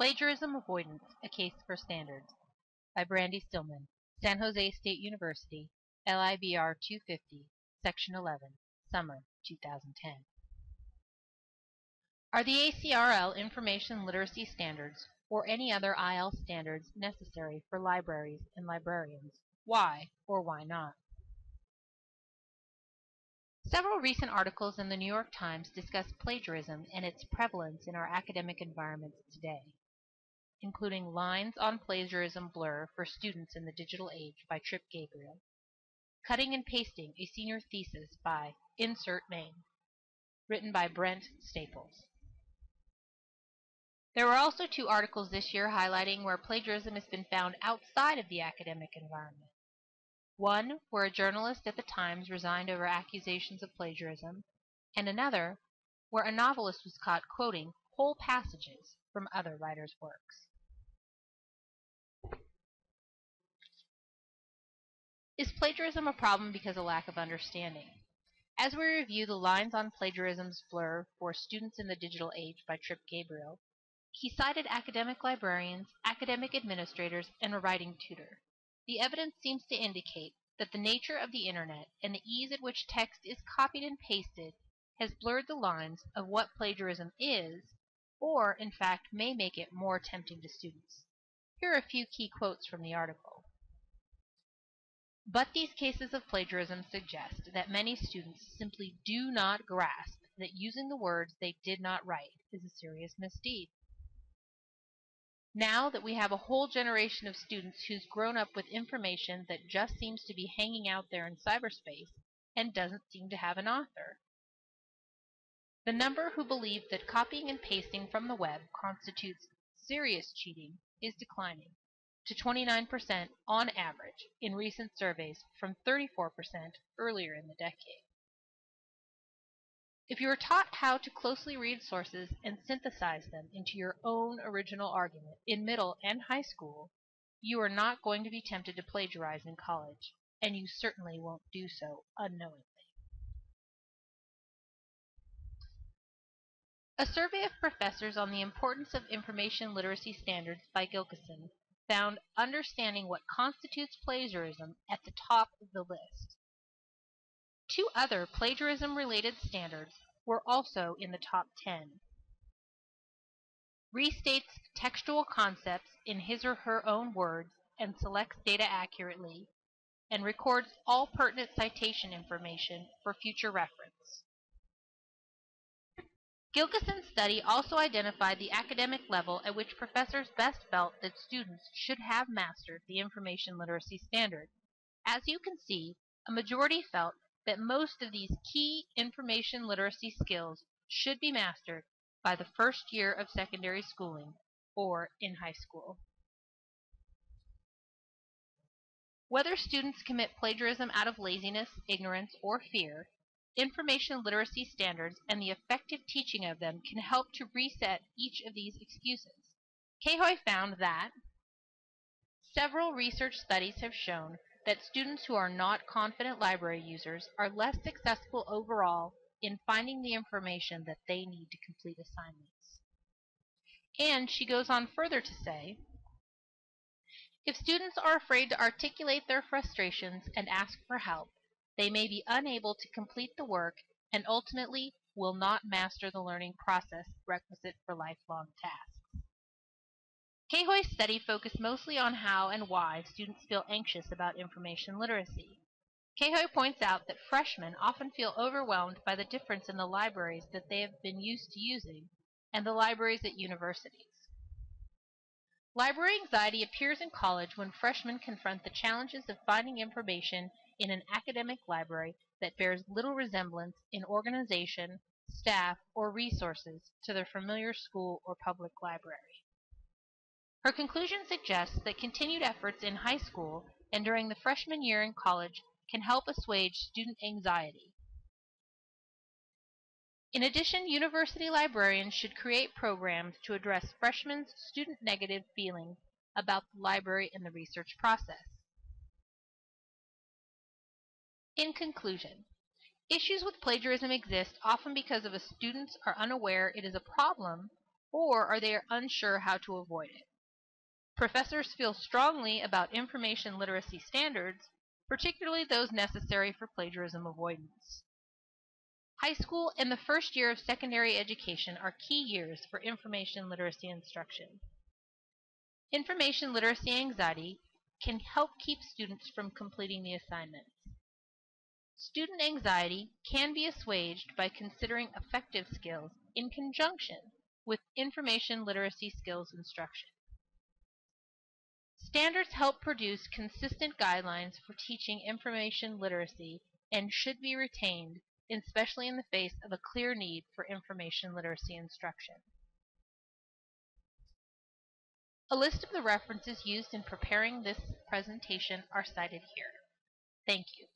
Plagiarism Avoidance, A Case for Standards by Brandy Stillman, San Jose State University, LIBR 250, Section 11, Summer 2010. Are the ACRL Information Literacy Standards or any other IL standards necessary for libraries and librarians? Why or why not? Several recent articles in the New York Times discuss plagiarism and its prevalence in our academic environments today, including Lines on Plagiarism Blur for Students in the Digital Age by Trip Gabriel, Cutting and Pasting, a Senior Thesis by Insert Name, written by Brent Staples. There were also two articles this year highlighting where plagiarism has been found outside of the academic environment. One where a journalist at the Times resigned over accusations of plagiarism, and another where a novelist was caught quoting whole passages from other writers' works. Is plagiarism a problem because of lack of understanding? As we review the Lines on Plagiarism's Blur for Students in the Digital Age by Trip Gabriel, he cited academic librarians, academic administrators, and a writing tutor. The evidence seems to indicate that the nature of the Internet and the ease at which text is copied and pasted has blurred the lines of what plagiarism is, or in fact may make it more tempting to students. Here are a few key quotes from the article. But these cases of plagiarism suggest that many students simply do not grasp that using the words they did not write is a serious misdeed. Now that we have a whole generation of students who's grown up with information that just seems to be hanging out there in cyberspace and doesn't seem to have an author. The number who believe that copying and pasting from the web constitutes serious cheating is declining to 29% on average in recent surveys from 34% earlier in the decade. If you are taught how to closely read sources and synthesize them into your own original argument in middle and high school, you are not going to be tempted to plagiarize in college, and you certainly won't do so unknowingly. A survey of professors on the importance of information literacy standards by Gilkison found understanding what constitutes plagiarism at the top of the list. Two other plagiarism-related standards were also in the top 10. Restates textual concepts in his or her own words and selects data accurately, and records all pertinent citation information for future reference. Gilkison's study also identified the academic level at which professors best felt that students should have mastered the information literacy standard. As you can see, a majority felt that most of these key information literacy skills should be mastered by the first year of secondary schooling or in high school. Whether students commit plagiarism out of laziness, ignorance, or fear, information literacy standards and the effective teaching of them can help to reset each of these excuses. Cahoy found that several research studies have shown that students who are not confident library users are less successful overall in finding the information that they need to complete assignments. And she goes on further to say, if students are afraid to articulate their frustrations and ask for help, they may be unable to complete the work and ultimately will not master the learning process requisite for lifelong tasks. Cahoy's study focused mostly on how and why students feel anxious about information literacy. Cahoy points out that freshmen often feel overwhelmed by the difference in the libraries that they have been used to using and the libraries at universities. Library anxiety appears in college when freshmen confront the challenges of finding information in an academic library that bears little resemblance in organization, staff, or resources to their familiar school or public library. Her conclusion suggests that continued efforts in high school and during the freshman year in college can help assuage student anxiety. In addition, university librarians should create programs to address freshmen student negative feelings about the library and the research process. In conclusion, issues with plagiarism exist often because students are unaware it is a problem or are they unsure how to avoid it. Professors feel strongly about information literacy standards, particularly those necessary for plagiarism avoidance. High school and the first year of secondary education are key years for information literacy instruction. Information literacy anxiety can help keep students from completing the assignments. Student anxiety can be assuaged by considering affective skills in conjunction with information literacy skills instruction. Standards help produce consistent guidelines for teaching information literacy and should be retained, especially in the face of a clear need for information literacy instruction. A list of the references used in preparing this presentation are cited here. Thank you.